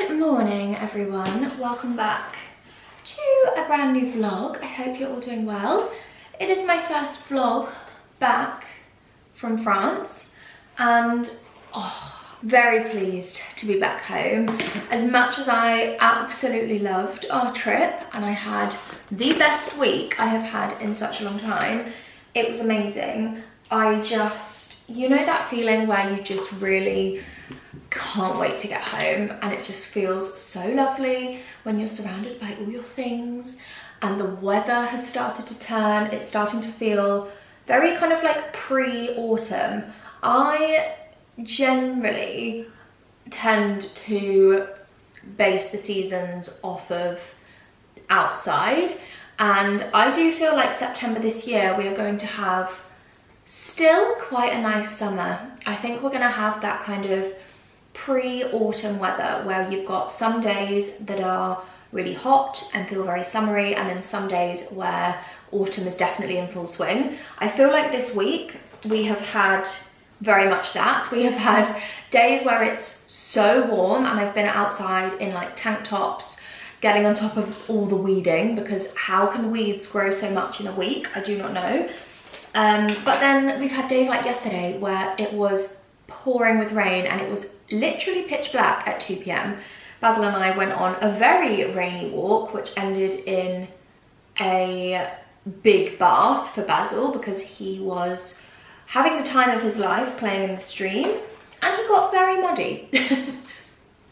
Good morning everyone, welcome back to a brand new vlog. I hope you're all doing well. It is my first vlog back from France and very pleased to be back home. As much as I absolutely loved our trip and I had the best week I have had in such a long time, it was amazing. I just, you know that feeling where you just really can't wait to get home and it just feels so lovely when you're surrounded by all your things and the weather has started to turn. It's starting to feel very kind of like pre-autumn. I generally tend to base the seasons off of outside, and I do feel like September this year we are going to have still quite a nice summer. I think we're going to have that kind of pre-autumn weather where you've got some days that are really hot and feel very summery, and then some days where autumn is definitely in full swing. I feel like this week we have had very much that. We have had days where it's so warm and I've been outside in like tank tops getting on top of all the weeding, because how can weeds grow so much in a week? I do not know. But then we've had days like yesterday where it was pouring with rain and it was literally pitch black at 2 p.m. Basil and I went on a very rainy walk which ended in a big bath for Basil because he was having the time of his life playing in the stream and he got very muddy.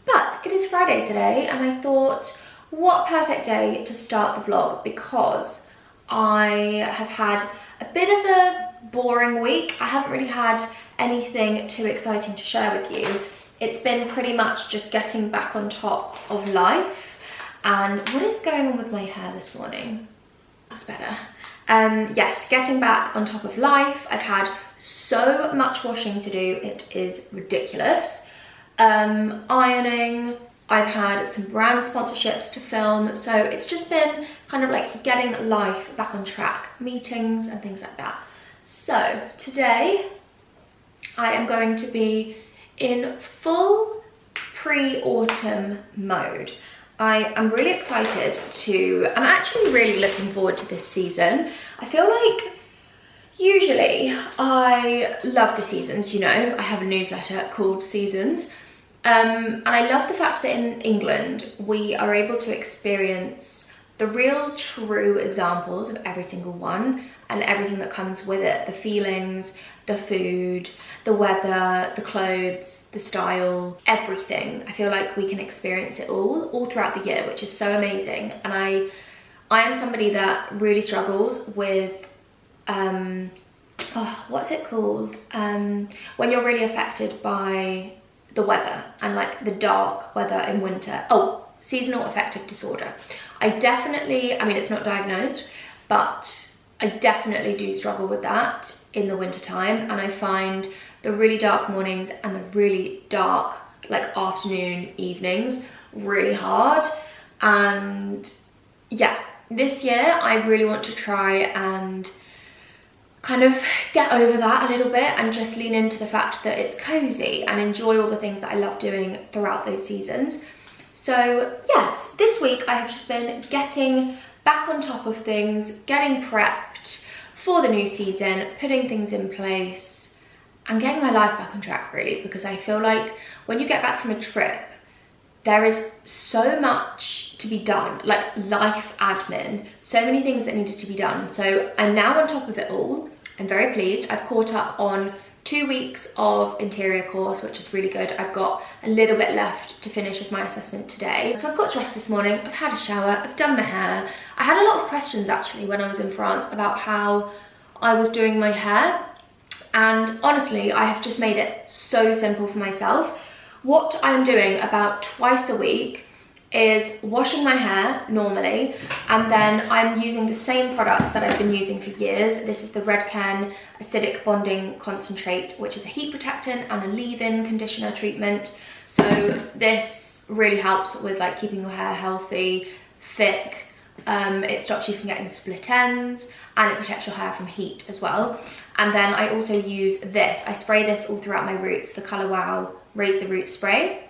But it is Friday today and I thought, what perfect day to start the vlog, because I have had a bit of a boring week. I haven't really had anything too exciting to share with you. It's been pretty much just getting back on top of life. And what is going on with my hair this morning? That's better. Yes, getting back on top of life. I've had so much washing to do, it is ridiculous. Ironing, I've had some brand sponsorships to film, so it's just been kind of like getting life back on track, meetings and things like that. So today I am going to be in full pre-autumn mode. I am really excited I'm actually really looking forward to this season. I feel like usually I love the seasons, you know, I have a newsletter called Seasons. And I love the fact that in England we are able to experience the real true examples of every single one and everything that comes with it. The feelings, the food, the weather, the clothes, the style, everything. I feel like we can experience it all throughout the year, which is so amazing. And I am somebody that really struggles with, what's it called? When you're really affected by the weather and like the dark weather in winter. Seasonal affective disorder. I mean, it's not diagnosed, but I definitely do struggle with that in the winter time, and I find the really dark mornings and the really dark like afternoon evenings really hard. And yeah, this year I really want to try and kind of get over that a little bit and just lean into the fact that it's cozy and enjoy all the things that I love doing throughout those seasons. So yes, this week I have just been getting back on top of things, getting prepped for the new season, putting things in place and getting my life back on track really, because I feel like when you get back from a trip, there is so much to be done, like life admin, so many things that needed to be done. So I'm now on top of it all. I'm very pleased. I've caught up on 2 weeks of interior course, which is really good. I've got a little bit left to finish with my assessment today. So I've got dressed this morning, I've had a shower, I've done my hair. I had a lot of questions actually when I was in France about how I was doing my hair. And honestly, I have just made it so simple for myself. What I'm doing about twice a week is washing my hair normally, and then I'm using the same products that I've been using for years. This is the Redken Acidic Bonding Concentrate, which is a heat protectant and a leave-in conditioner treatment. So this really helps with like keeping your hair healthy, thick. It stops you from getting split ends and it protects your hair from heat as well. And then I also use this. I spray this all throughout my roots, the Colour Wow Raise the Roots spray.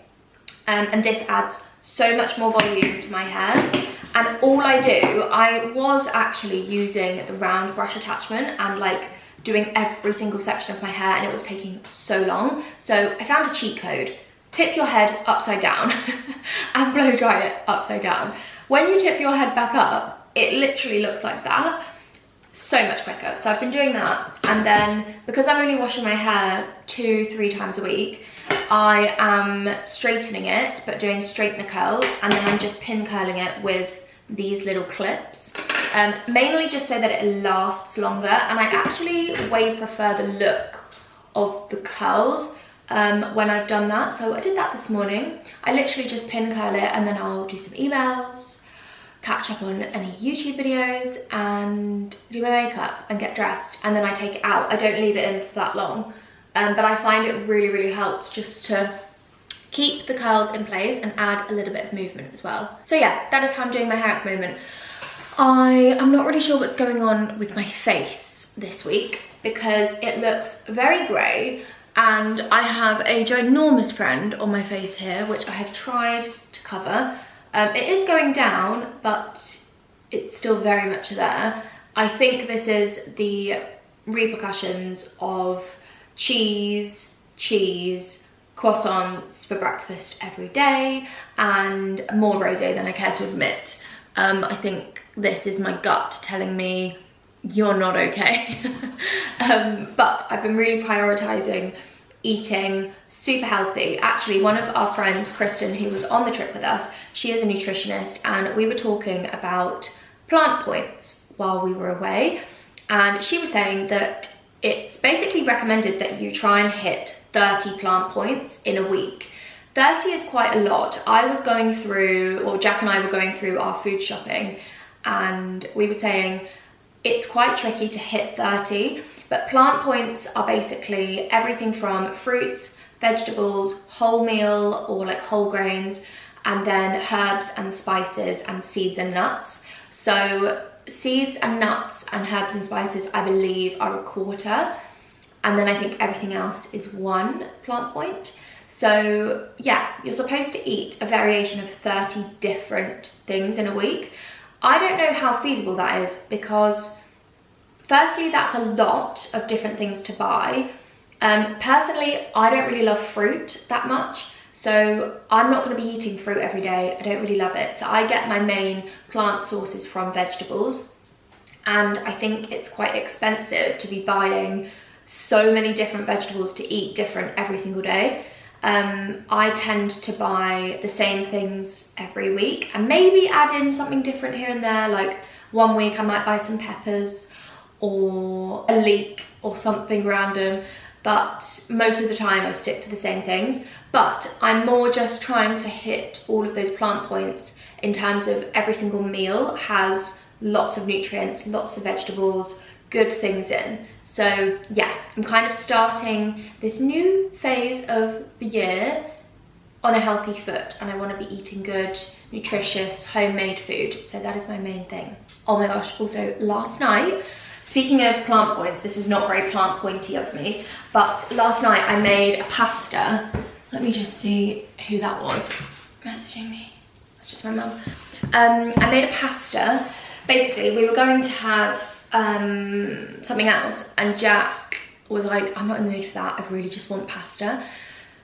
and this adds so much more volume to my hair. And all I do, I was actually using the round brush attachment and like doing every single section of my hair, and it was taking so long. So I found a cheat code. Tip your head upside down and blow dry it upside down. When you tip your head back up, it literally looks like that. So much quicker. So I've been doing that, and then because I'm only washing my hair 2-3 times a week, I am straightening it, but doing straightener curls, and then I'm just pin curling it with these little clips, mainly just so that it lasts longer. And I actually way prefer the look of the curls when I've done that. So I did that this morning. I literally just pin curl it, and then I'll do some emails, catch up on any YouTube videos, and do my makeup and get dressed, and then I take it out. I don't leave it in for that long, but I find it really helps just to keep the curls in place and add a little bit of movement as well. So yeah, that is how I'm doing my hair at the moment. I am not really sure what's going on with my face this week because it looks very grey, and I have a ginormous friend on my face here, which I have tried to cover. It is going down, but it's still very much there. I think this is the repercussions of cheese, croissants for breakfast every day, and more rosé than I care to admit. I think this is my gut telling me you're not okay. But I've been really prioritizing eating super healthy. Actually, one of our friends, Kristen, who was on the trip with us, she is a nutritionist, and we were talking about plant points while we were away, and she was saying that it's basically recommended that you try and hit 30 plant points in a week. 30 is quite a lot. I was going through, or Jack and I were going through our food shopping, and we were saying it's quite tricky to hit 30, but plant points are basically everything from fruits, vegetables, wholemeal or like whole grains, and then herbs and spices and seeds and nuts. So seeds and nuts and herbs and spices, I believe, are 1/4, and then I think everything else is 1 plant point. So yeah, you're supposed to eat a variation of 30 different things in a week. I don't know how feasible that is, because firstly, that's a lot of different things to buy. Personally, I don't really love fruit that much, so I'm not going to be eating fruit every day. I don't really love it. So I get my main plant sources from vegetables, and I think it's quite expensive to be buying so many different vegetables to eat different every single day. I tend to buy the same things every week and maybe add in something different here and there. Like one week I might buy some peppers or a leek or something random, but most of the time I stick to the same things. But I'm more just trying to hit all of those plant points in terms of every single meal has lots of nutrients, lots of vegetables, good things in. So yeah, I'm kind of starting this new phase of the year on a healthy foot, and I want to be eating good, nutritious, homemade food. So that is my main thing. Oh my gosh, also last night, speaking of plant points, this is not very plant pointy of me, but last night I made a pasta. Let me just see who that was messaging me. That's just my mum. I made a pasta. Basically, we were going to have something else, and Jack was like, I'm not in the mood for that, I really just want pasta.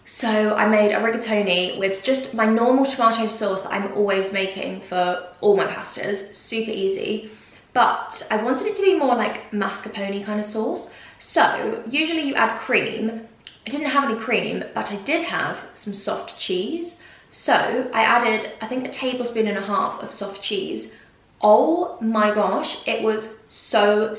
So I made a rigatoni with just my normal tomato sauce that I'm always making for all my pastas, super easy, but I wanted it to be more like mascarpone kind of sauce. So usually you add cream. I didn't have any cream, but I did have some soft cheese. So I added, I think, 1.5 tablespoons of soft cheese. Oh my gosh, it was so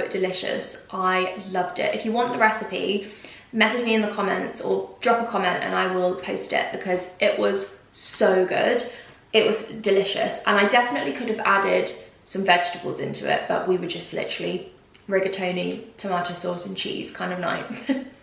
delicious. I loved it. If you want the recipe, message me in the comments or drop a comment and I will post it, because it was so good. It was delicious, and I definitely could have added some vegetables into it, but we were just literally rigatoni, tomato sauce and cheese kind of night.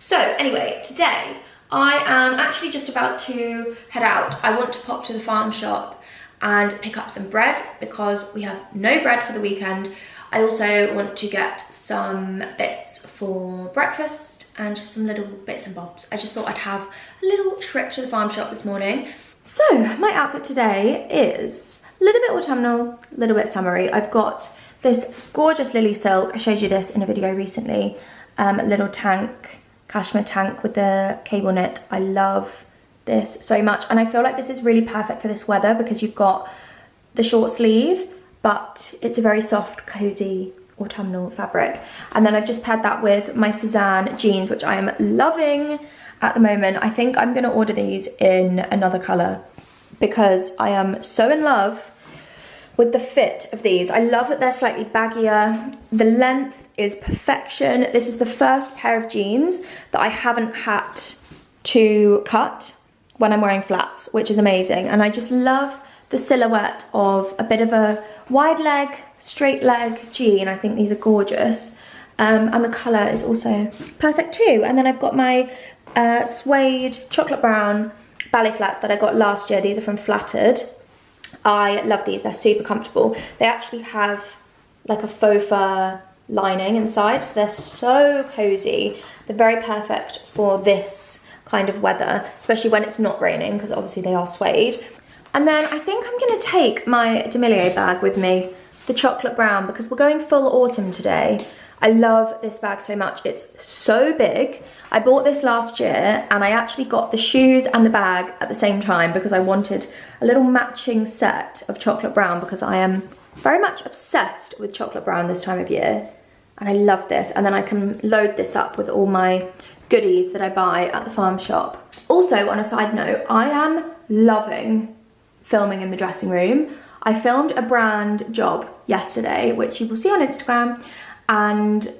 So anyway, today I am actually just about to head out. I want to pop to the farm shop and pick up some bread because we have no bread for the weekend. I also want to get some bits for breakfast and just some little bits and bobs. I just thought I'd have a little trip to the farm shop this morning. So my outfit today is a little bit autumnal, a little bit summery. I've got this gorgeous lily silk. I showed you this in a video recently. Little tank, cashmere tank with the cable knit. I love this so much, and I feel like this is really perfect for this weather because you've got the short sleeve, but it's a very soft, cozy autumnal fabric. And then I've just paired that with my Suzanne jeans, which I am loving at the moment. I think I'm gonna order these in another color because I am so in love with the fit of these. I love that they're slightly baggier. The length is perfection. This is the first pair of jeans that I haven't had to cut when I'm wearing flats, which is amazing. And I just love the silhouette of a bit of a wide leg, straight leg jean. I think these are gorgeous. And the color is also perfect too. And then I've got my suede chocolate brown ballet flats that I got last year. These are from Flattered. I love these, they're super comfortable. They actually have like a faux fur lining inside, so they're so cozy. They're very perfect for this kind of weather, especially when it's not raining, because obviously they are suede. And then I think I'm gonna take my Demilier bag with me, the chocolate brown, because we're going full autumn today. I love this bag so much. It's so big. I bought this last year and I actually got the shoes and the bag at the same time because I wanted a little matching set of chocolate brown because I am very much obsessed with chocolate brown this time of year. And I love this. And then I can load this up with all my goodies that I buy at the farm shop. Also, on a side note, I am loving filming in the dressing room. I filmed a brand job yesterday, which you will see on Instagram. And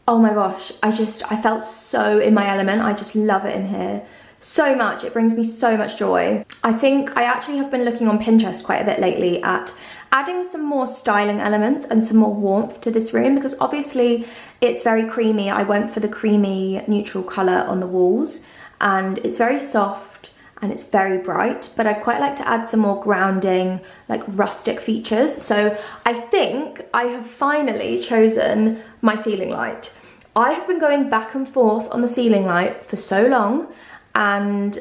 oh my gosh, I felt so in my element. I just love it in here so much. It brings me so much joy. I think I actually have been looking on Pinterest quite a bit lately at adding some more styling elements and some more warmth to this room because obviously it's very creamy. I went for the creamy neutral colour on the walls and it's very soft and it's very bright, but I'd quite like to add some more grounding, like rustic features. So I think I have finally chosen my ceiling light. I have been going back and forth on the ceiling light for so long, and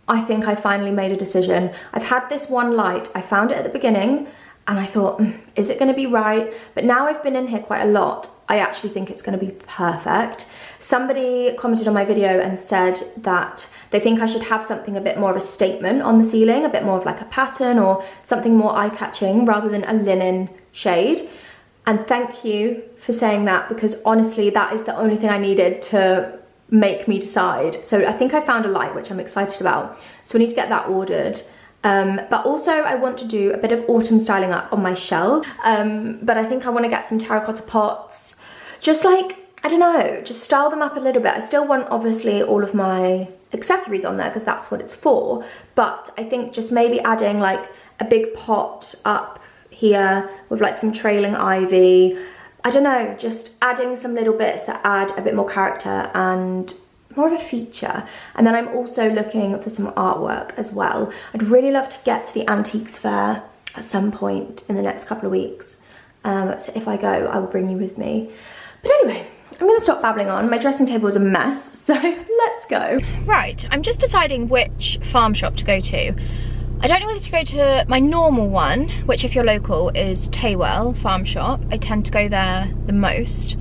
I think I finally made a decision. I've had this one light, I found it at the beginning, and I thought, is it gonna be right? But now I've been in here quite a lot, I actually think it's gonna be perfect. Somebody commented on my video and said that they think I should have something a bit more of a statement on the ceiling, a bit more of like a pattern or something more eye-catching rather than a linen shade. And thank you for saying that because honestly, that is the only thing I needed to make me decide. So I think I found a light, which I'm excited about. So we need to get that ordered. But also I want to do a bit of autumn styling up on my shelf. But I think I want to get some terracotta pots, just like, I don't know, just style them up a little bit. I still want obviously all of my accessories on there because that's what it's for. But I think just maybe adding like a big pot up here with like some trailing ivy. I don't know, just adding some little bits that add a bit more character and more of a feature. And then I'm also looking for some artwork as well. I'd really love to get to the antiques fair at some point in the next couple of weeks. So if I go, I will bring you with me. But anyway, I'm gonna stop babbling on. My dressing table is a mess, so let's go. Right, I'm just deciding which farm shop to go to. I don't know whether to go to my normal one, which if you're local is Taywell Farm Shop. I tend to go there the most.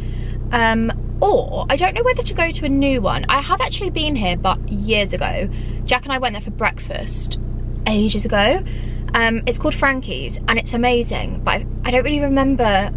Or I don't know whether to go to a new one. I have actually been here, but years ago. Jack and I went there for breakfast ages ago. It's called Frankie's and it's amazing, but I don't really remember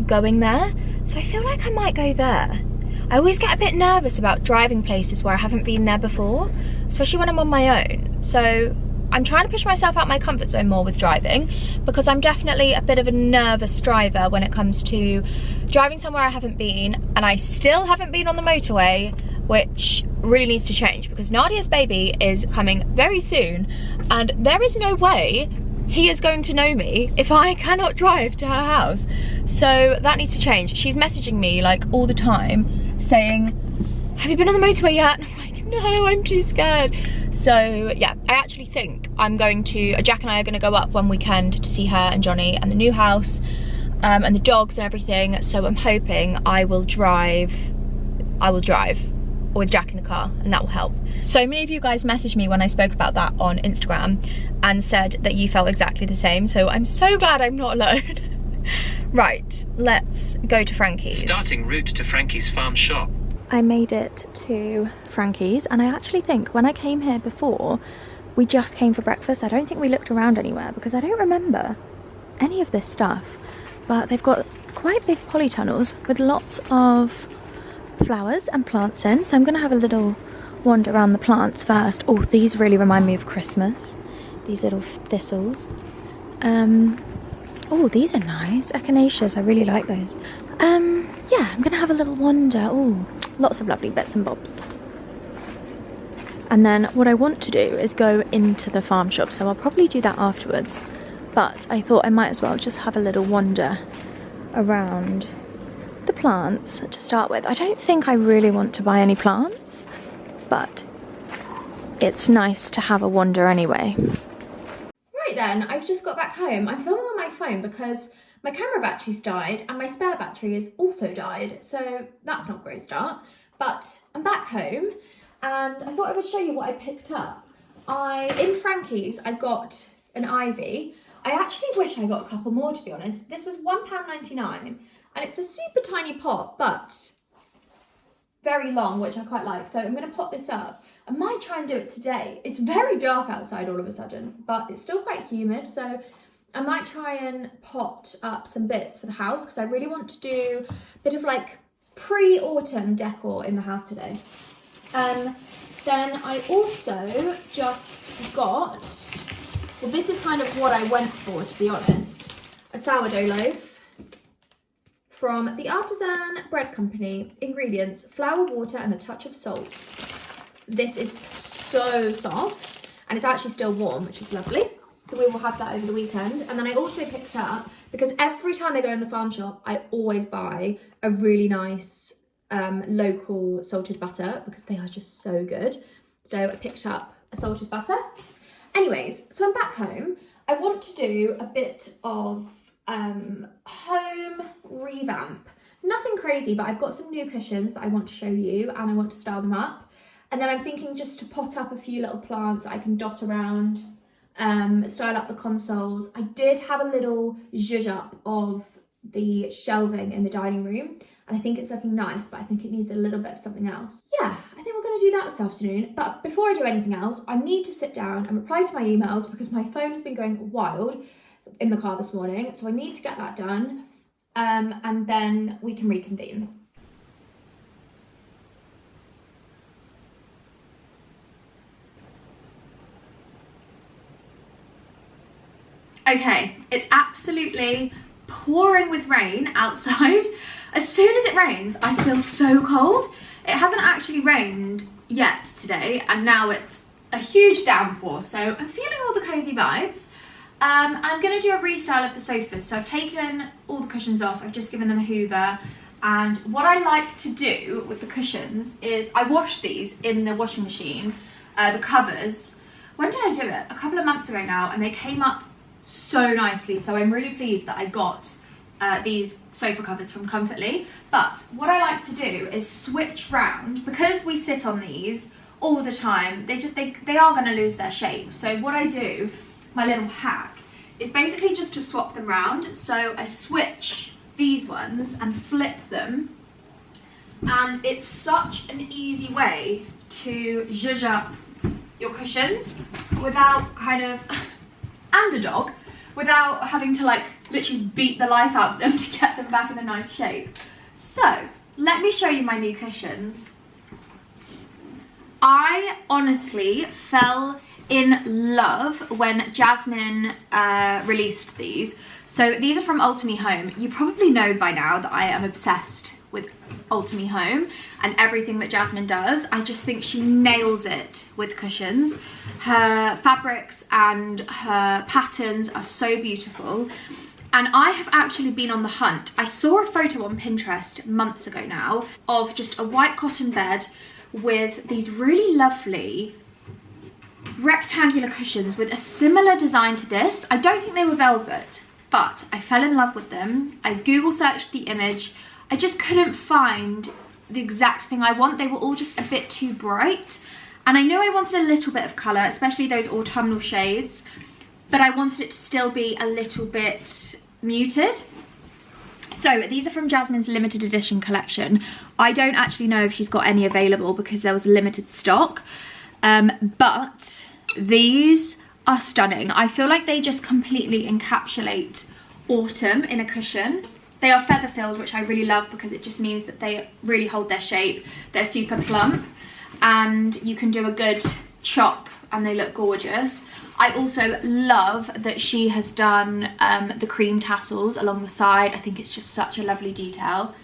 going there. So I feel like I might go there. I always get a bit nervous about driving places where I haven't been there before, especially when I'm on my own. So I'm trying to push myself out my comfort zone more with driving because I'm definitely a bit of a nervous driver when it comes to driving somewhere I haven't been, and I still haven't been on the motorway, which really needs to change because Nadia's baby is coming very soon and there is no way he is going to know me if I cannot drive to her house. So that needs to change. She's messaging me like all the time saying, have you been on the motorway yet? And I'm like, no, I'm too scared. So yeah, I actually think I'm going to, Jack and I are going to go up one weekend to see her and Johnny and the new house and the dogs and everything. So I'm hoping I will drive with Jack in the car and that will help. So many of you guys messaged me when I spoke about that on Instagram and said that you felt exactly the same, so I'm so glad I'm not alone. Right, let's go to Frankie's. Starting route to Frankie's farm shop. I made it to Frankie's, and I actually think when I came here before, we just came for breakfast. I don't think we looked around anywhere because I don't remember any of this stuff. But they've got quite big polytunnels with lots of flowers and plants in, so I'm gonna have a little wander around the plants first. Oh, these really remind me of Christmas, these little thistles. Oh, these are nice, echinaceas, I really like those. Yeah, I'm gonna have a little wander. Oh, lots of lovely bits and bobs. And then what I want to do is go into the farm shop, so I'll probably do that afterwards, but I thought I might as well just have a little wander around the plants to start with. I don't think I really want to buy any plants, but it's nice to have a wander anyway. Right then, I've just got back home. I'm filming on my phone because my camera battery's died and my spare battery has also died, so that's not a great start. But I'm back home and I thought I would show you what I picked up. In Frankie's, I got an ivy. I actually wish I got a couple more, to be honest. This was £1.99 and it's a super tiny pot, but very long, which I quite like. So I'm going to pot this up. I might try and do it today. It's very dark outside all of a sudden, but it's still quite humid. So I might try and pot up some bits for the house because I really want to do a bit of like pre-autumn decor in the house today. Then I also just got, well, this is kind of what I went for, to be honest, a sourdough loaf from the Artisan Bread Company. Ingredients: flour, water, and a touch of salt. This is so soft and it's actually still warm, which is lovely. So we will have that over the weekend. And then I also picked up, because every time I go in the farm shop, I always buy a really nice local salted butter because they are just so good. So I picked up a salted butter. Anyways, so I'm back home. I want to do a bit of home revamp. Nothing crazy, but I've got some new cushions that I want to show you and I want to style them up. And then I'm thinking just to pot up a few little plants that I can dot around, style up the consoles. I did have a little zhuzh up of the shelving in the dining room and I think it's looking nice, but I think it needs a little bit of something else. Yeah, I think we're going to do that this afternoon. But before I do anything else, I need to sit down and reply to my emails because my phone has been going wild in the car this morning. So I need to get that done and then we can reconvene. Okay, it's absolutely pouring with rain outside. As soon as it rains, I feel so cold. It hasn't actually rained yet today, and now it's a huge downpour, so I'm feeling all the cozy vibes. I'm gonna do a restyle of the sofas. So I've taken all the cushions off, I've just given them a hoover, and what I like to do with the cushions is I wash these in the washing machine, the covers. When did I do it? A couple of months ago now, and they came up so nicely, so I'm really pleased that I got these sofa covers from Comfortly. But what I like to do is switch round, because we sit on these all the time, they are going to lose their shape. So what I do, my little hack, is basically just to swap them round. So I switch these ones and flip them, and it's such an easy way to zhuzh up your cushions without kind of underdog, without having to like literally beat the life out of them to get them back in a nice shape. So let me show you my new cushions. I honestly fell in love when Jasmine released these. So these are from Ultimate Home. You probably know by now that I am obsessed with Ultimate Home and everything that Jasmine does. I just think she nails it with cushions. Her fabrics and her patterns are so beautiful. And I have actually been on the hunt. I saw a photo on Pinterest months ago now of just a white cotton bed with these really lovely rectangular cushions with a similar design to this. I don't think they were velvet, but I fell in love with them. I Google searched the image. I just couldn't find the exact thing I want. They were all just a bit too bright. And I know I wanted a little bit of colour, especially those autumnal shades, but I wanted it to still be a little bit muted. So these are from Jasmine's limited edition collection. I don't actually know if she's got any available because there was limited stock, but these are stunning. I feel like they just completely encapsulate autumn in a cushion. They are feather filled, which I really love because it just means that they really hold their shape. They're super plump and you can do a good chop and they look gorgeous. I also love that she has done the cream tassels along the side. I think it's just such a lovely detail.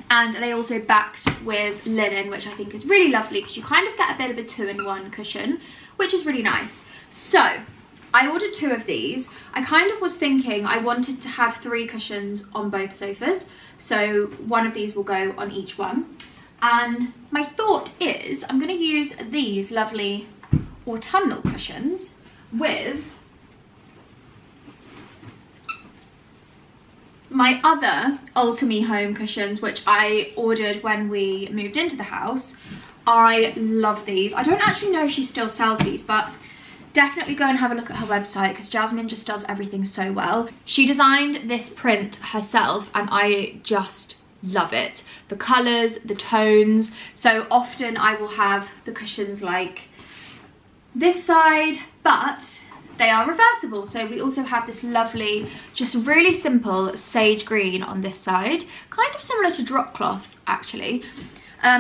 And they also backed with linen, which I think is really lovely because you kind of get a bit of a 2-in-1 cushion, which is really nice. So I ordered 2 of these. I kind of was thinking I wanted to have 3 cushions on both sofas. So one of these will go on each one. And my thought is I'm going to use these lovely autumnal cushions with my other Ultimi home cushions, which I ordered when we moved into the house. I love these. I don't actually know if she still sells these, but definitely go and have a look at her website because Jasmine just does everything so well. She designed this print herself and I just love it. The colours, the tones. So often I will have the cushions like this side, but they are reversible. So we also have this lovely, just really simple sage green on this side, kind of similar to drop cloth actually.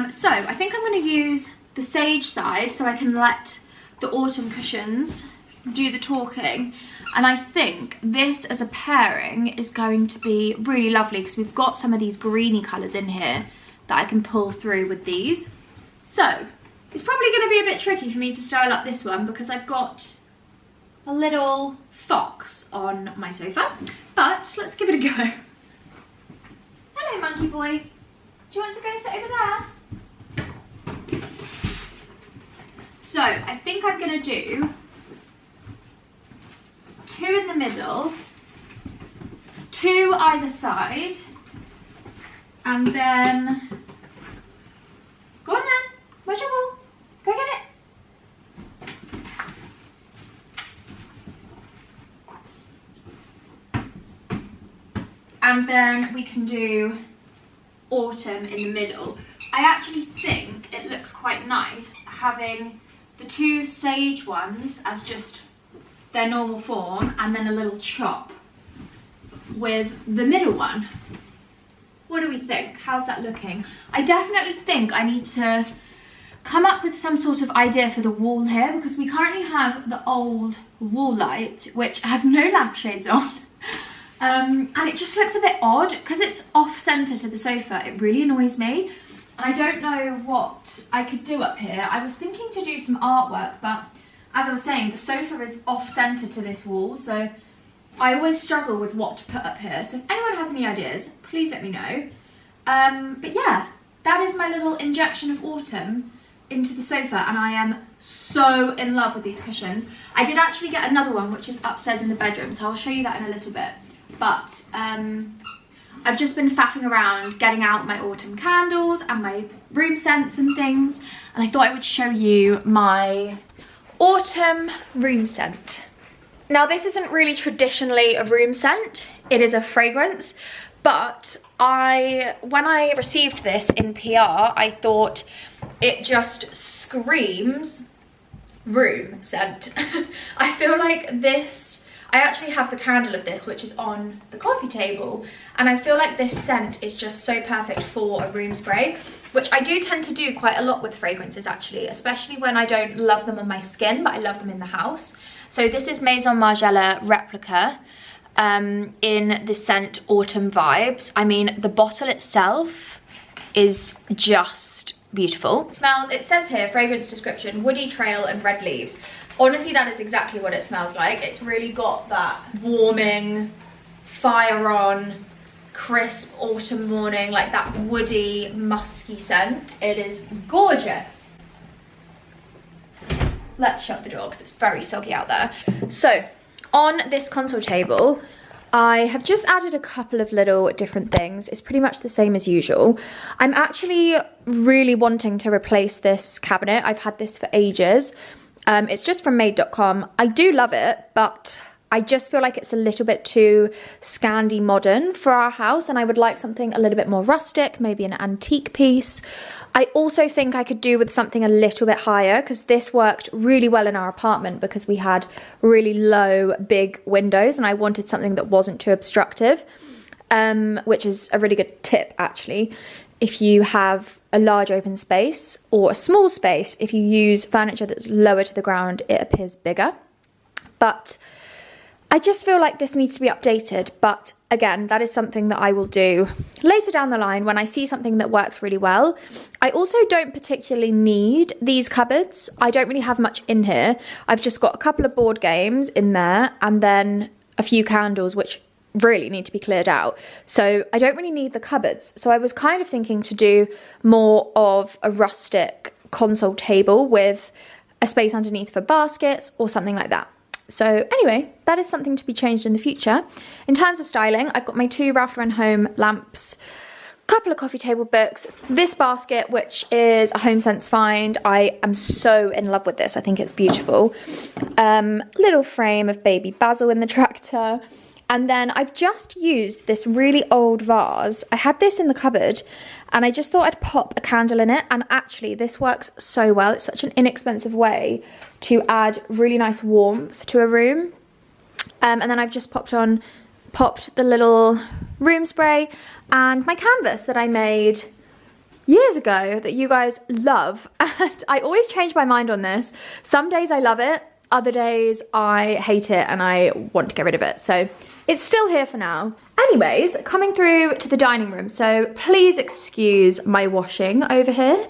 So I think I'm going to use the sage side so I can let the autumn cushions do the talking. And I think this as a pairing is going to be really lovely because we've got some of these greeny colours in here that I can pull through with these. So it's probably going to be a bit tricky for me to style up this one because I've got a little fox on my sofa, but let's give it a go. Hello, monkey boy. Do you want to go sit over there? So I think I'm going to do 2 in the middle, 2 either side, and then go on then. Where's your ball? Go get it. And then we can do autumn in the middle. I actually think it looks quite nice having the 2 sage ones as just their normal form and then a little chop with the middle one. What do we think? How's that looking? I definitely think I need to come up with some sort of idea for the wall here because we currently have the old wall light which has no lampshades on. And it just looks a bit odd because it's off centre to the sofa. It really annoys me. And I don't know what I could do up here. I was thinking to do some artwork, but as I was saying, the sofa is off centre to this wall, so I always struggle with what to put up here. So if anyone has any ideas, please let me know. But yeah, that is my little injection of autumn into the sofa, and I am so in love with these cushions. I did actually get another one, which is upstairs in the bedroom, so I'll show you that in a little bit. But I've just been faffing around getting out my autumn candles and my room scents and things, and I thought I would show you my autumn room scent. Now this isn't really traditionally a room scent, it is a fragrance, but when I received this in PR, I thought it just screams room scent. I feel like this, I actually have the candle of this which is on the coffee table, and I feel like this scent is just so perfect for a room spray, which I do tend to do quite a lot with fragrances actually, especially when I don't love them on my skin but I love them in the house. So this is Maison Margiela Replica in the scent Autumn Vibes. I mean, the bottle itself is just beautiful. It smells, it says here, fragrance description, woody trail and red leaves. Honestly, that is exactly what it smells like. It's really got that warming, fire on, crisp autumn morning, like that woody, musky scent. It is gorgeous. Let's shut the door because it's very soggy out there. So, on this console table, I have just added a couple of little different things. It's pretty much the same as usual. I'm actually really wanting to replace this cabinet. I've had this for ages. It's just from made.com. I do love it, but I just feel like it's a little bit too Scandi modern for our house, and I would like something a little bit more rustic, maybe an antique piece. I also think I could do with something a little bit higher, because this worked really well in our apartment because we had really low, big windows, and I wanted something that wasn't too obstructive, which is a really good tip, actually. If you have a large open space or a small space, if you use furniture that's lower to the ground, it appears bigger. But I just feel like this needs to be updated, but again, that is something that I will do later down the line when I see something that works really well. I also don't particularly need these cupboards. I don't really have much in here. I've just got a couple of board games in there and then a few candles, which really need to be cleared out. So I don't really need the cupboards. So I was kind of thinking to do more of a rustic console table with a space underneath for baskets or something like that. So anyway, that is something to be changed in the future. In terms of styling, I've got my 2 Ralph Lauren Home lamps, a couple of coffee table books, this basket, which is a HomeSense find. I am so in love with this. I think it's beautiful. Little frame of baby Basil in the tractor. And then I've just used this really old vase. I had this in the cupboard and I just thought I'd pop a candle in it. And actually this works so well. It's such an inexpensive way to add really nice warmth to a room. And then I've just popped the little room spray and my canvas that I made years ago that you guys love. And I always change my mind on this. Some days I love it. Other days I hate it and I want to get rid of it. So it's still here for now. Anyways, coming through to the dining room. So please excuse my washing over here.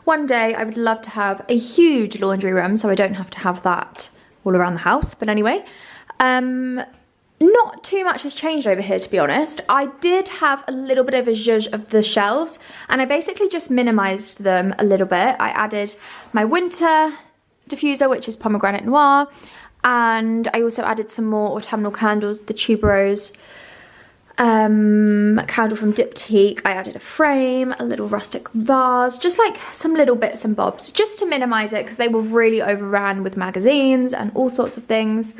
One day I would love to have a huge laundry room so I don't have to have that all around the house. But anyway, not too much has changed over here, to be honest. I did have a little bit of a zhuzh of the shelves and I basically just minimized them a little bit. I added my winter diffuser, which is pomegranate noir, and I also added some more autumnal candles, the tuberose candle from Diptyque. I added a frame, a little rustic vase, just like some little bits and bobs, just to minimize it because they were really overran with magazines and all sorts of things.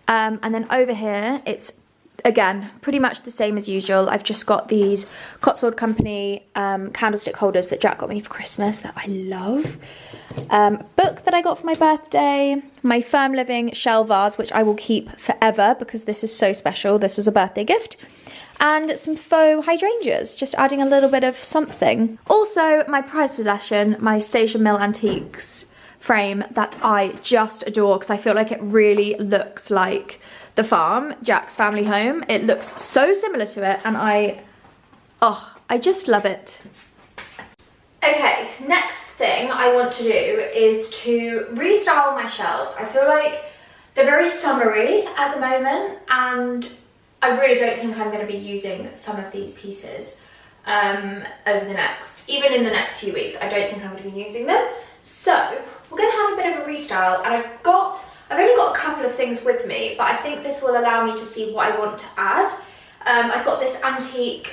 And then over here, it's again pretty much the same as usual. I've just got these Cotswold Company candlestick holders that Jack got me for Christmas that I love. Book that I got for my birthday, my Firm Living shell vase, which I will keep forever because this is so special. This was a birthday gift. And some faux hydrangeas, just adding a little bit of something. Also, my prized possession, my Station Mill Antiques frame that I just adore because I feel like it really looks like the farm, Jack's family home. It looks so similar to it and I just love it. Okay, next thing I want to do is to restyle my shelves. I feel like they're very summery at the moment and I really don't think I'm going to be using some of these pieces over the next, even in the next few weeks. I don't think I'm going to be using them. So we're going to have a bit of a restyle and I've only got a couple of things with me, but I think this will allow me to see what I want to add. I've got this antique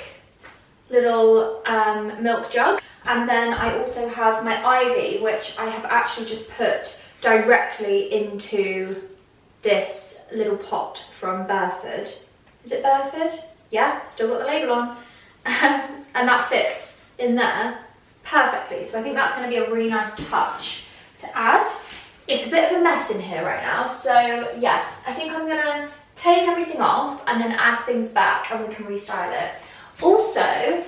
little milk jug, and then I also have my ivy, which I have actually just put directly into this little pot from Burford. Is it Burford? Yeah, still got the label on. And that fits in there perfectly. So I think that's going to be a really nice touch to add. It's a bit of a mess in here right now, so yeah, I think I'm gonna take everything off and then add things back and we can restyle it. Also,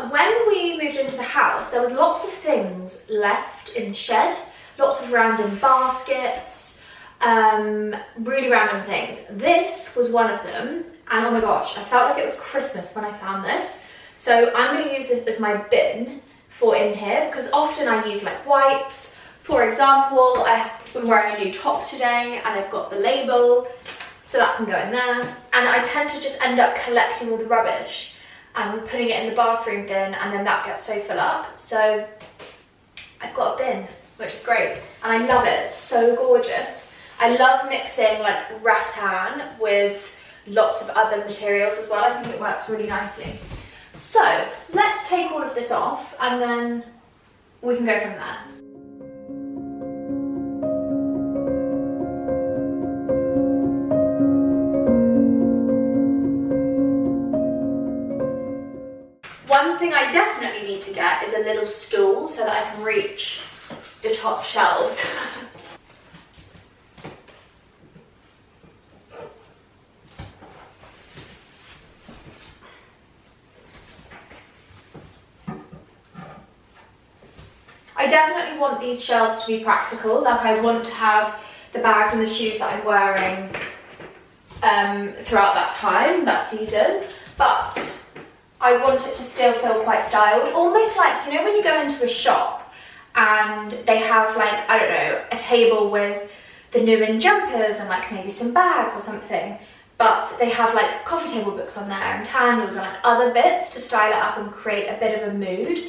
when we moved into the house, there was lots of things left in the shed, lots of random baskets, really random things. This was one of them, and oh my gosh, I felt like it was Christmas when I found this. So I'm gonna use this as my bin for in here, because often I use like wipes. For example, I've been wearing a new top today and I've got the label, so that can go in there. And I tend to just end up collecting all the rubbish and putting it in the bathroom bin, and then that gets so full up. So I've got a bin, which is great. And I love it, it's so gorgeous. I love mixing like rattan with lots of other materials as well. I think it works really nicely. So let's take all of this off and then we can go from there. One thing I definitely need to get is a little stool so that I can reach the top shelves. I definitely want these shelves to be practical. Like, I want to have the bags and the shoes that I'm wearing throughout that time, that season, but I want it to still feel quite styled. Almost like, you know, when you go into a shop and they have, like, I don't know, a table with the new in jumpers and like maybe some bags or something, but they have like coffee table books on there and candles and like other bits to style it up and create a bit of a mood.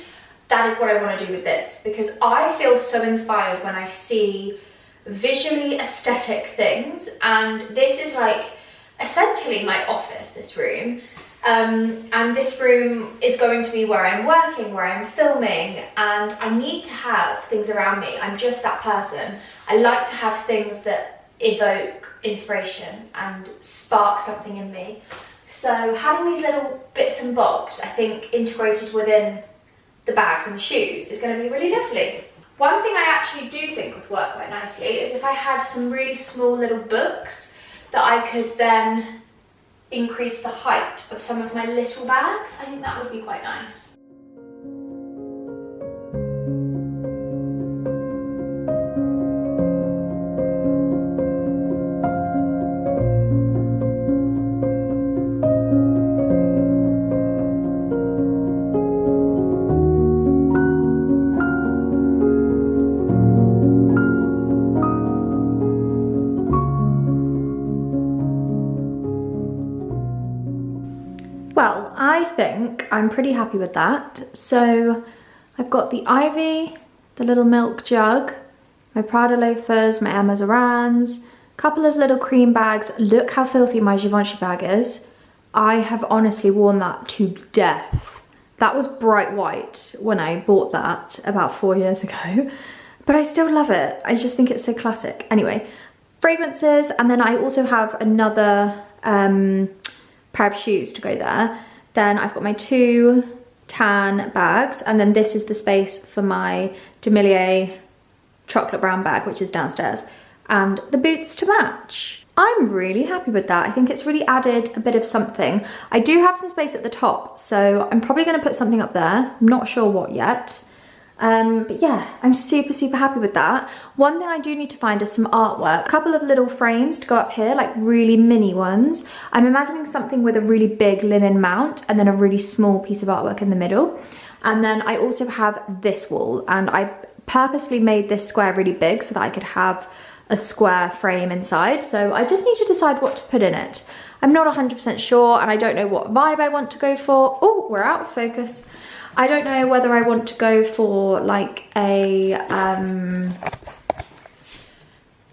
That is what I want to do with this, because I feel so inspired when I see visually aesthetic things, and this is like essentially my office, this room. And this room is going to be where I'm working, where I'm filming, and I need to have things around me. I'm just that person. I like to have things that evoke inspiration and spark something in me. So having these little bits and bobs, I think, integrated within the bags and the shoes is going to be really lovely. One thing I actually do think would work quite nicely is if I had some really small little books that I could then increase the height of some of my little bags. I think that would be quite nice. Well, I think I'm pretty happy with that. So I've got the ivy, the little milk jug, my Prada loafers, my Emma Zorans, a couple of little cream bags. Look how filthy my Givenchy bag is. I have honestly worn that to death. That was bright white when I bought that about 4 years ago, but I still love it. I just think it's so classic. Anyway, fragrances, and then I also have another pair of shoes to go there. Then I've got my 2 tan bags, and then this is the space for my Demilier chocolate brown bag, which is downstairs, and the boots to match. I'm really happy with that. I think it's really added a bit of something. I do have some space at the top, so I'm probably going to put something up there. I'm not sure what yet. But yeah, I'm super, super happy with that. One thing I do need to find is some artwork. A couple of little frames to go up here, like really mini ones. I'm imagining something with a really big linen mount and then a really small piece of artwork in the middle. And then I also have this wall, and I purposefully made this square really big so that I could have a square frame inside. So I just need to decide what to put in it. I'm not 100% sure, and I don't know what vibe I want to go for. Oh, we're out of focus. I don't know whether I want to go for like a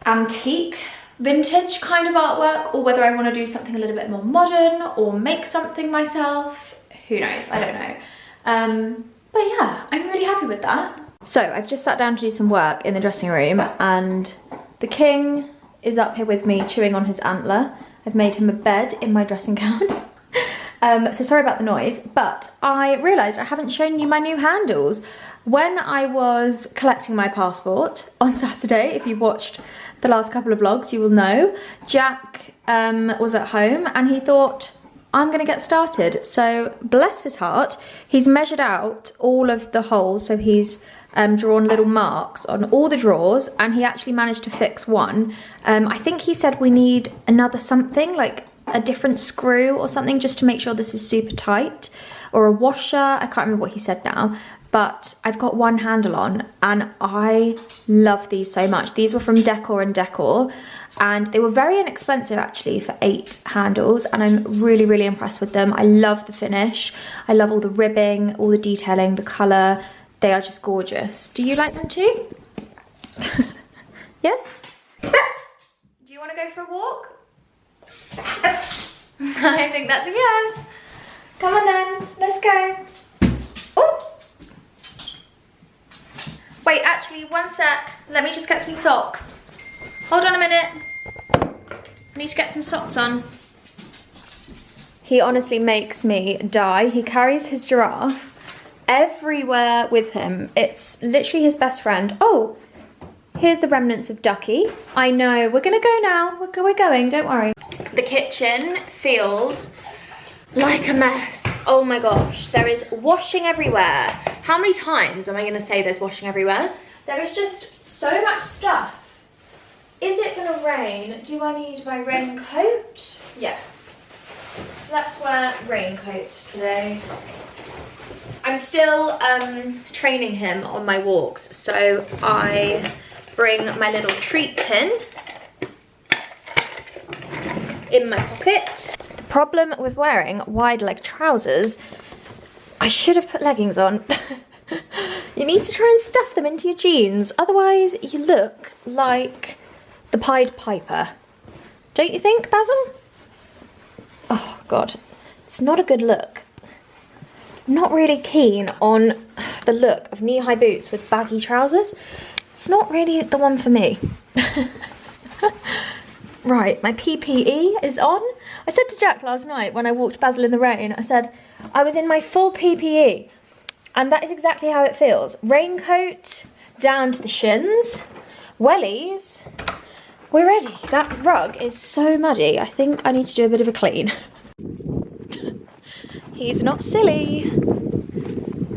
antique, vintage kind of artwork, or whether I want to do something a little bit more modern or make something myself. Who knows? I don't know. But yeah, I'm really happy with that. So I've just sat down to do some work in the dressing room, and the king is up here with me chewing on his antler. I've made him a bed in my dressing gown. So sorry about the noise, but I realised I haven't shown you my new handles. When I was collecting my passport on Saturday, if you watched the last couple of vlogs, you will know, Jack was at home and he thought, I'm gonna get started. So bless his heart, he's measured out all of the holes, so he's drawn little marks on all the drawers, and he actually managed to fix one. I think he said we need another something, like a different screw or something, just to make sure this is super tight, or a washer. I can't remember what he said now, but I've got one handle on and I love these so much. These were from Decor and Decor, and they were very inexpensive actually for 8 handles, and I'm really, really impressed with them. I love the finish. I love all the ribbing, all the detailing, the colour. They are just gorgeous. Do you like them too? Yes? Do you want to go for a walk? I think that's a yes. Come on then, let's go. Oh! Wait, actually, one sec. Let me just get some socks. Hold on a minute. I need to get some socks on. He honestly makes me die. He carries his giraffe everywhere with him. It's literally his best friend. Oh, here's the remnants of Ducky. I know, we're gonna go now. We're going, don't worry. The kitchen feels like a mess. Oh my gosh, there is washing everywhere. How many times am I gonna say there's washing everywhere? There is just so much stuff. Is it gonna rain? Do I need my raincoat? Yes. Let's wear raincoats today. I'm still training him on my walks, so I bring my little treat tin in my pocket. The problem with wearing wide leg trousers, I should have put leggings on. You need to try and stuff them into your jeans, otherwise you look like the Pied Piper. Don't you think, Basil? Oh God, it's not a good look. I'm not really keen on the look of knee-high boots with baggy trousers. It's not really the one for me. Right, my PPE is on. I said to Jack last night when I walked Basil in the rain, I said, I was in my full PPE. And that is exactly how it feels. Raincoat down to the shins, wellies. We're ready. That rug is so muddy. I think I need to do a bit of a clean. He's not silly.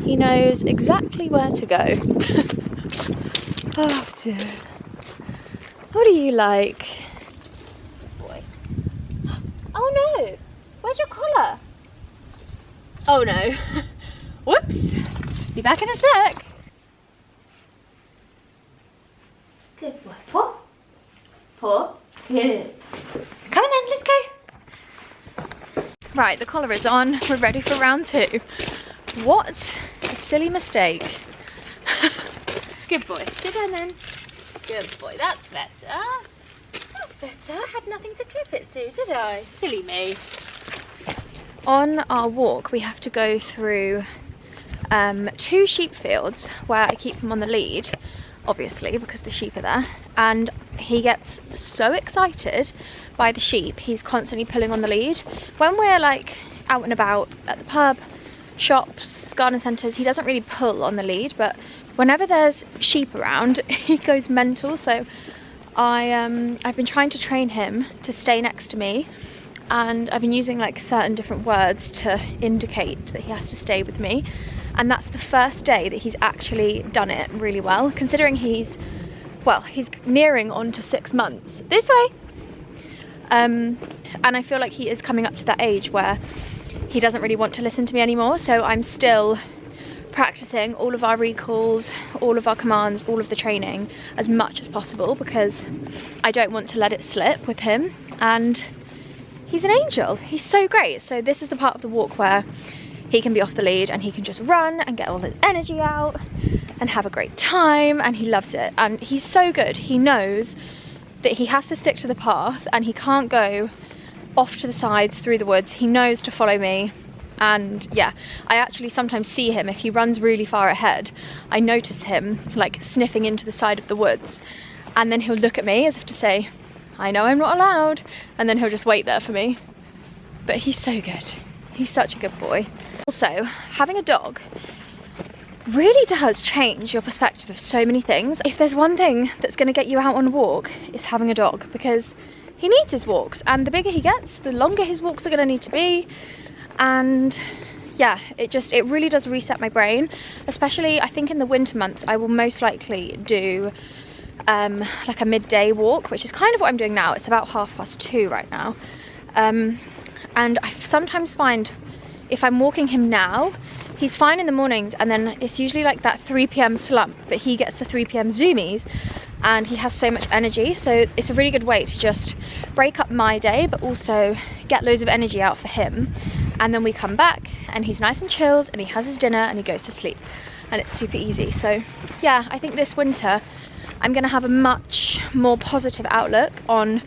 He knows exactly where to go. Oh dear. What do you like? Boy. Oh no! Where's your collar? Oh no. Whoops. Be back in a sec. Good boy. Paw. Paw. Good. Come on then, let's go. Right, the collar is on. We're ready for round 2. What a silly mistake. Good boy. Sit down then. Good boy. That's better. That's better. I had nothing to clip it to, did I? Silly me. On our walk, we have to go through 2 sheep fields where I keep him on the lead, obviously, because the sheep are there. And he gets so excited by the sheep, he's constantly pulling on the lead. When we're like out and about at the pub, shops, garden centres, he doesn't really pull on the lead, but whenever there's sheep around, he goes mental. So I've been trying to train him to stay next to me, and I've been using like certain different words to indicate that he has to stay with me. And that's the first day that he's actually done it really well, considering he's nearing on to 6 months. This way. And I feel like he is coming up to that age where he doesn't really want to listen to me anymore. So I'm still practicing all of our recalls, all of our commands, all of the training as much as possible, because I don't want to let it slip with him. And he's an angel. He's so great. So this is the part of the walk where he can be off the lead and he can just run and get all his energy out and have a great time, and he loves it. And he's so good. He knows that he has to stick to the path and he can't go off to the sides through the woods. He knows to follow me. And yeah, I actually sometimes see him if he runs really far ahead. I notice him like sniffing into the side of the woods, and then he'll look at me as if to say, I know I'm not allowed, and then he'll just wait there for me. But he's so good. He's such a good boy. Also, having a dog really does change your perspective of so many things. If there's one thing that's going to get you out on a walk, it's having a dog, because he needs his walks, and the bigger he gets, the longer his walks are going to need to be. And yeah, it really does reset my brain. Especially, I think in the winter months, I will most likely do like a midday walk, which is kind of what I'm doing now. It's about 2:30 right now. And I sometimes find if I'm walking him now, he's fine in the mornings, and then it's usually like that 3 p.m. slump, but he gets the 3 p.m. zoomies and he has so much energy. So it's a really good way to just break up my day, but also get loads of energy out for him. And then we come back and he's nice and chilled and he has his dinner and he goes to sleep, and it's super easy. So yeah, I think this winter I'm gonna have a much more positive outlook on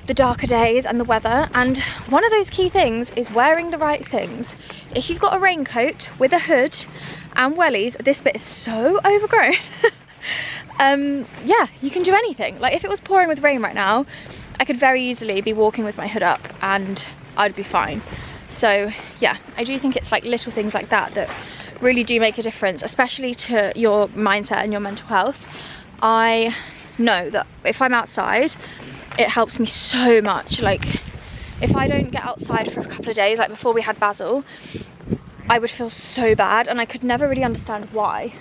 the darker days and the weather, and one of those key things is wearing the right things. If you've got a raincoat with a hood and wellies, this bit is so overgrown. Yeah, you can do anything. Like if it was pouring with rain right now, I could very easily be walking with my hood up and I'd be fine. So yeah, I do think it's like little things like that that really do make a difference, especially to your mindset and your mental health. I know that if I'm outside, it helps me so much. Like if I don't get outside for a couple of days, like before we had Basil, I would feel so bad and I could never really understand why.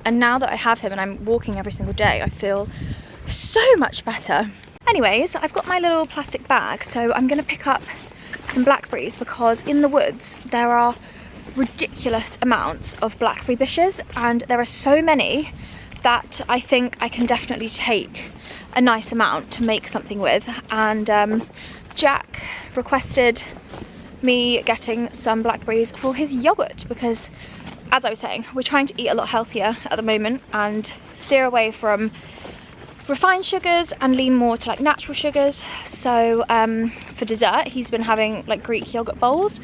And now that I have him and I'm walking every single day, I feel so much better. Anyways, I've got my little plastic bag, so I'm gonna pick up some blackberries because in the woods there are ridiculous amounts of blackberry bushes, and there are so many that I think I can definitely take a nice amount to make something with. And Jack requested me getting some blackberries for his yogurt because, as I was saying, we're trying to eat a lot healthier at the moment and steer away from refined sugars and lean more to like natural sugars. So for dessert he's been having like Greek yogurt bowls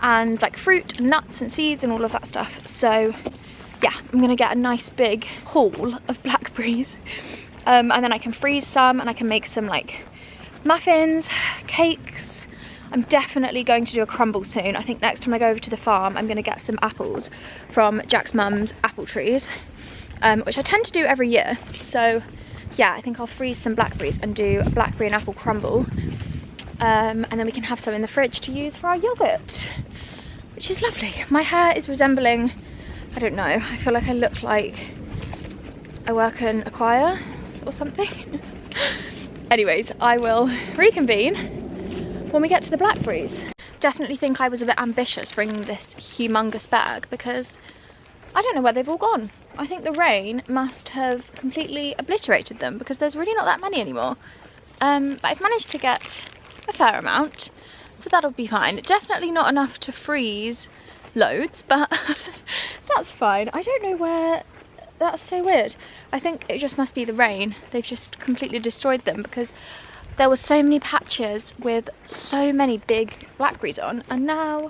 and like fruit and nuts and seeds and all of that stuff. So yeah, I'm gonna get a nice big haul of blackberries, and then I can freeze some and I can make some like muffins, cakes. I'm definitely going to do a crumble soon. I think next time I go over to the farm I'm gonna get some apples from Jack's mum's apple trees, which I tend to do every year. So yeah, I think I'll freeze some blackberries and do a blackberry and apple crumble, and then we can have some in the fridge to use for our yogurt, which is lovely. My hair is resembling, I don't know, I feel like I look like I work in a choir or something. Anyways, I will reconvene when we get to the blackberries. Definitely think I was a bit ambitious bringing this humongous bag because I don't know where they've all gone. I think the rain must have completely obliterated them because there's really not that many anymore. But I've managed to get a fair amount, so that'll be fine. Definitely not enough to freeze loads, but that's fine. I don't know where, that's so weird. I think it just must be the rain. They've just completely destroyed them because there were so many patches with so many big blackberries on and now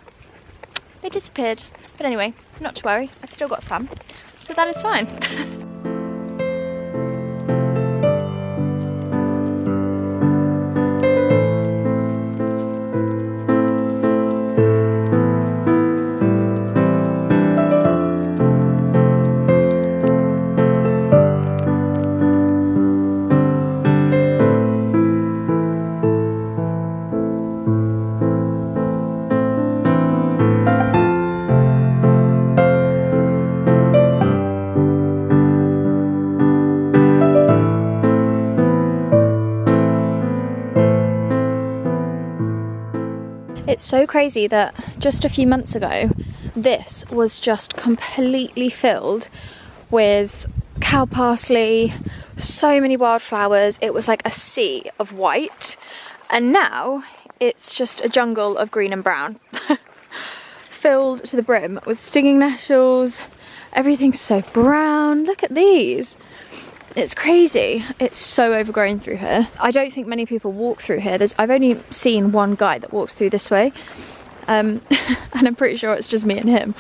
they disappeared. But anyway, not to worry, I've still got some, so that is fine. It's so crazy that just a few months ago, this was just completely filled with cow parsley, so many wildflowers. It was like a sea of white, and now it's just a jungle of green and brown, filled to the brim with stinging nettles. Everything's so brown. Look at these. It's crazy. It's so overgrown through here. I don't think many people walk through here. I've only seen one guy that walks through this way, and I'm pretty sure it's just me and him.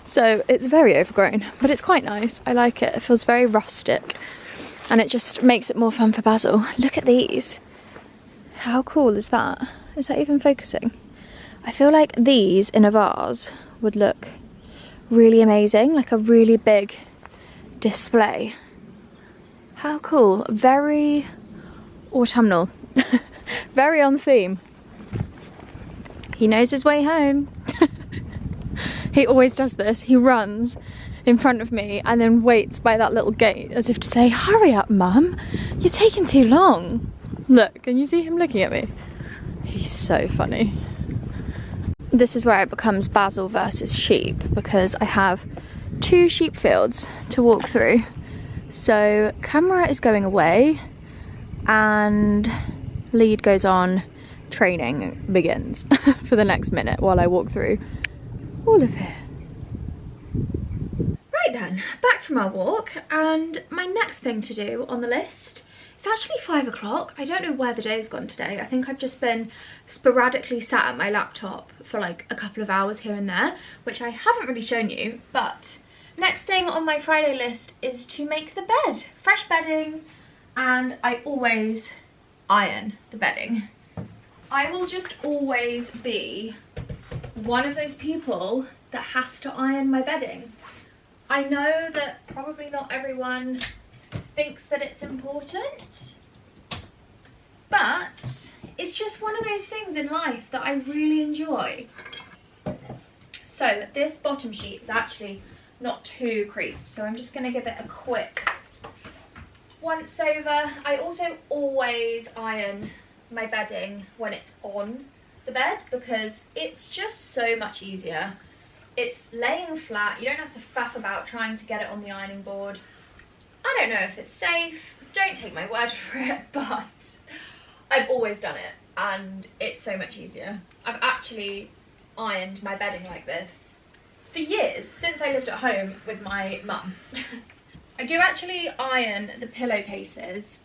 So it's very overgrown, but it's quite nice. I like it. It feels very rustic, and it just makes it more fun for Basil. Look at these. How cool is that? Is that even focusing? I feel like these in a vase would look really amazing, like a really big display. How cool. Very autumnal. Very on theme. He knows his way home. He always does this. He runs in front of me and then waits by that little gate as if to say, hurry up, Mum, you're taking too long. Look, can you see him looking at me? He's so funny. This is where it becomes Basil versus sheep because I have 2 sheep fields to walk through. So camera is going away and lead goes on, training begins for the next minute while I walk through all of it. Right then, back from our walk, and my next thing to do on the list It's actually 5 o'clock. I don't know where the day's gone today. I think I've just been sporadically sat at my laptop for like a couple of hours here and there, which I haven't really shown you. But next thing on my Friday list is to make the bed. Fresh bedding, and I always iron the bedding. I will just always be one of those people that has to iron my bedding. I know that probably not everyone thinks that it's important, but it's just one of those things in life that I really enjoy. So this bottom sheet is actually not too creased, so I'm just going to give it a quick once over. I also always iron my bedding when it's on the bed because it's just so much easier. It's laying flat, you don't have to faff about trying to get it on the ironing board. I don't know if it's safe, don't take my word for it, but I've always done it and it's so much easier. I've actually ironed my bedding like this for years, since I lived at home with my mum. I do actually iron the pillowcases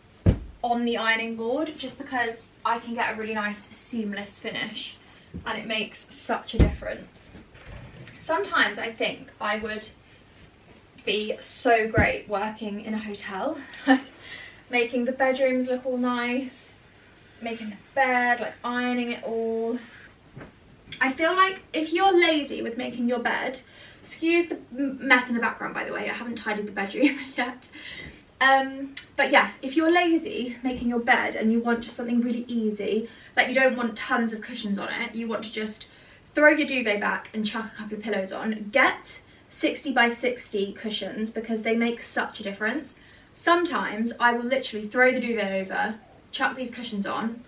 on the ironing board just because I can get a really nice seamless finish and it makes such a difference. Sometimes I think I would be so great working in a hotel, making the bedrooms look all nice, making the bed, like ironing it all. I feel like if you're lazy with making your bed, excuse the mess in the background by the way, I haven't tidied the bedroom yet. But yeah, if you're lazy making your bed and you want just something really easy, like you don't want tons of cushions on it, you want to just throw your duvet back and chuck a couple of pillows on, get 60 by 60 cushions because they make such a difference. Sometimes I will literally throw the duvet over, chuck these cushions on,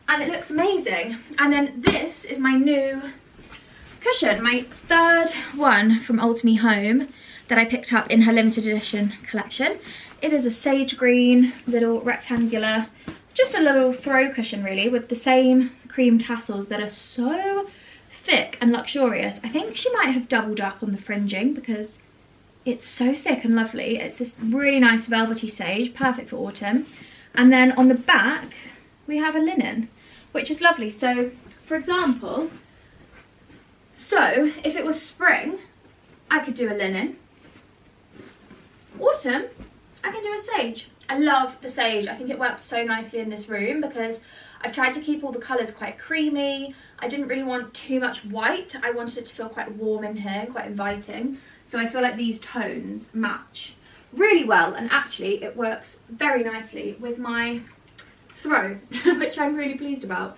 and it looks amazing. And then this is my new cushion, my third one from Old To Me Home that I picked up in her limited edition collection. It is a sage green, little rectangular, just a little throw cushion really, with the same cream tassels that are so thick and luxurious. I think she might have doubled up on the fringing because it's so thick and lovely. It's this really nice velvety sage, perfect for autumn. And then on the back we have a linen, which is lovely. So for example, so if it was spring, I could do a linen. Autumn, I can do a sage. I love the sage. I think it works so nicely in this room because I've tried to keep all the colours quite creamy. I didn't really want too much white. I wanted it to feel quite warm in here, quite inviting. So I feel like these tones match really well, and actually it works very nicely with my throw, which I'm really pleased about.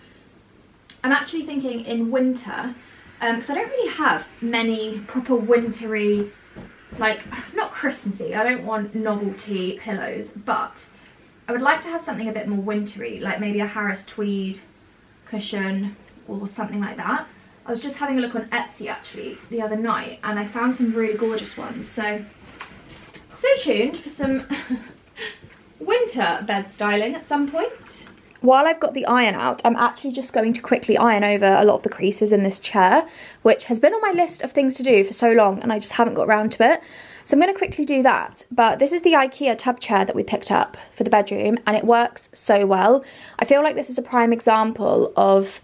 I'm actually thinking in winter, because I don't really have many proper wintry, like, not Christmassy, I don't want novelty pillows, but I would like to have something a bit more wintry, like maybe a Harris tweed cushion or something like that. I was just having a look on Etsy actually the other night and I found some really gorgeous ones, so stay tuned for some winter bed styling at some point. While I've got the iron out, I'm actually just going to quickly iron over a lot of the creases in this chair, which has been on my list of things to do for so long and I just haven't got around to it. So I'm going to quickly do that. But this is the IKEA tub chair that we picked up for the bedroom and it works so well. I feel like this is a prime example of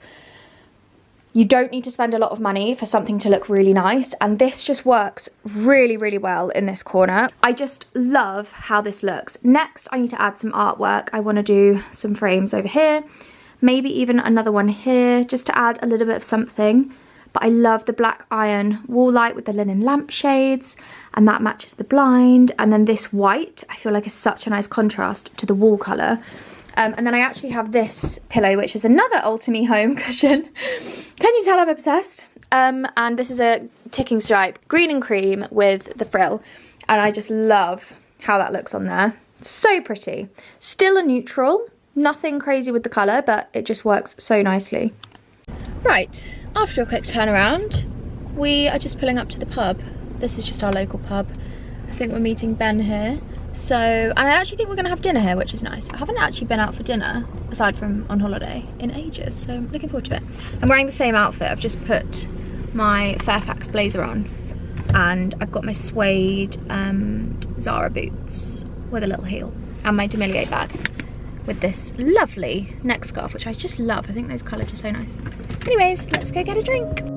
you don't need to spend a lot of money for something to look really nice, and this just works really, really well in this corner. I just love how this looks. Next, I need to add some artwork. I want to do some frames over here, maybe even another one here, just to add a little bit of something. But I love the black iron wall light with the linen lampshades, and that matches the blind. And then this white, I feel like is such a nice contrast to the wall colour. And then I actually have this pillow, which is another Old To Me Home cushion. Can you tell I'm obsessed? And this is a ticking stripe, green and cream with the frill. And I just love how that looks on there. So pretty. Still a neutral, nothing crazy with the colour, but it just works so nicely. Right, after a quick turnaround, we are just pulling up to the pub. This is just our local pub. I think we're meeting Ben here. So, and I actually think we're gonna have dinner here, which is nice. I haven't actually been out for dinner, aside from on holiday, in ages, so I'm looking forward to it. I'm wearing the same outfit. I've just put my Fairfax blazer on, and I've got my suede Zara boots with a little heel, and my Demilier bag. with this lovely neck scarf, which I just love. I think those colours are so nice. Anyways, let's go get a drink.